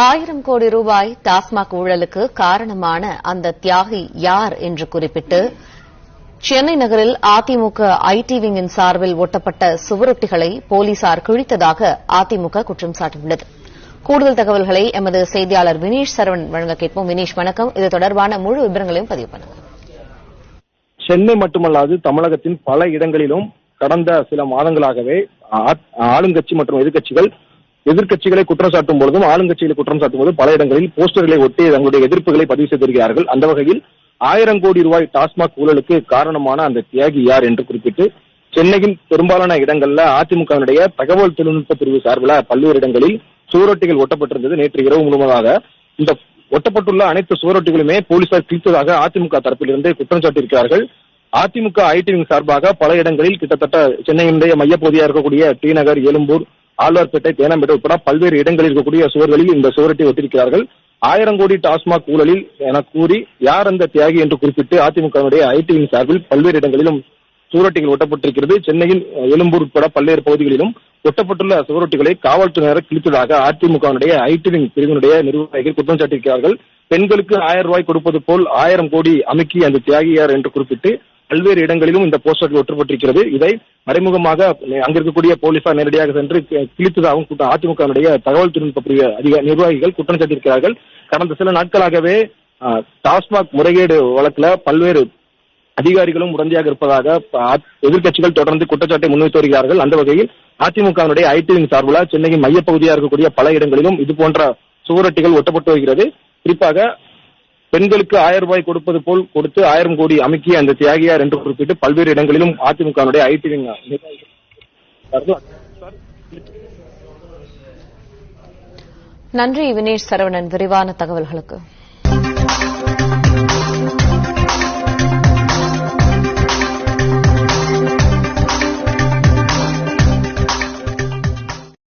1000 கோடி ரூபாய் டாஸ்மாக் ஊழலுக்கு காரணமான அந்த தியாகி யார் என்று குறிப்பிட்டு சென்னை நகரில் அதிமுக ஐடி விங்கின் சார்பில் ஒட்டப்பட்ட சுவரொட்டிகளை போலீசார் கிழித்ததாக அதிமுக குற்றம் சாட்டியுள்ளது. கூடுதல் தகவல்களை எமது செய்தியாளர் வினீஷ் சரவணன் வழங்க கேட்போம். வினீஷ், வணக்கம். இது தொடர்பான முழு விவரங்களையும் பதிவு பண்ணுங்க. சென்னை மட்டுமல்லாது தமிழகத்தின் பல இடங்களிலும் கடந்த சில மாதங்களாகவே ஆளுங்கட்சி மற்றும் எதிர்க்கட்சிகளை குற்றம் சாட்டும் பொழுதும் ஆளுங்கட்சிகளை குற்றம் சாட்டும் போது பல இடங்களில் போஸ்டர்களை ஒட்டி தங்களுடைய எதிர்ப்புகளை பதிவு செய்திருக்கிறார்கள். அந்த வகையில் 1000 கோடி ரூபாய் டாஸ்மாக் ஊழலுக்கு காரணமான அந்த தியாகி யார் என்று குறிப்பிட்டு சென்னையின் பெரும்பாலான இடங்கள்ல அதிமுகவினுடைய தகவல் தொழில்நுட்ப பிரிவு சார்பில் பல்வேறு இடங்களில் சுவரொட்டிகள் ஒட்டப்பட்டிருந்தது. நேற்று இரவு முழுவதாக இந்த ஒட்டப்பட்டுள்ள அனைத்து சுவரொட்டிகளுமே போலீசார் கிழித்ததாக அதிமுக தரப்பிலிருந்து குற்றம் சாட்டியிருக்கிறார்கள். அதிமுக ஐடி விங் சார்பாக பல இடங்களில் கிட்டத்தட்ட சென்னையினுடைய மையப்பகுதியாக இருக்கக்கூடிய டி நகர், எழும்பூர், ஆழ்வார்பேட்டை, தேனாம்பேட்டை உட்பட பல்வேறு இடங்களில் இருக்கக்கூடிய சுவர்களில் இந்த சுவரொட்டி ஒட்டியிருக்கிறார்கள். 1000 கோடி டாஸ்மாக் ஊழலில் என கூறி யார் அந்த தியாகி என்று குறிப்பிட்டு அதிமுகவினுடைய ஐடி விங் சார்பில் பல்வேறு இடங்களிலும் சுவரொட்டிகள் ஒட்டப்பட்டிருக்கிறது. சென்னையின் எழும்பூர் உட்பட பல்வேறு பகுதிகளிலும் ஒட்டப்பட்டுள்ள சுவரொட்டிகளை காவல்துறையினர் கிழித்ததாக அதிமுகவினுடைய ஐடி விங் பிரிவினுடைய நிர்வாகிகள் குற்றம் சாட்டியிருக்கிறார்கள். பெண்களுக்கு 1000 ரூபாய் கொடுப்பது போல் 1000 கோடி அமுக்கி அந்த தியாகி யார் என்று குறிப்பிட்டு பல்வேறு இடங்களிலும் இந்த போஸ்டர்கள் ஒட்டப்பட்டிருக்கிறது. இதை மறைமுகமாக அங்கிருக்கக்கூடிய போலீசார் நேரடியாக சென்று கிழித்ததாகவும் அதிமுகவினுடைய தகவல் தொழில்நுட்ப பிரிவு நிர்வாகிகள் குற்றம் சாட்டியிருக்கிறார்கள். கடந்த சில நாட்களாகவே டாஸ்மாக் முறைகேடு வழக்குல பல்வேறு அதிகாரிகளும் உடந்தையாக இருப்பதாக எதிர்க்கட்சிகள் தொடர்ந்து குற்றச்சாட்டை முன்வைத்து வருகிறார்கள். அந்த வகையில் அதிமுகவினுடைய ஐடி விங் சார்பில் சென்னையின் மையப்பகுதியாக இருக்கக்கூடிய பல இடங்களிலும் இதுபோன்ற சுவரொட்டிகள் ஒட்டப்பட்டு வருகிறது. குறிப்பாக பெண்களுக்கு 1000 ரூபாய் கொடுப்பது போல் கொடுத்து 1000 கோடி அமுக்கிய அந்த தியாகியார் என்று குறிப்பிட்டு பல்வேறு இடங்களிலும் அதிமுகவினுடைய ஐடி விங் நன்றி வினேஷ் சரவணன், விரிவான தகவல்களுக்கு.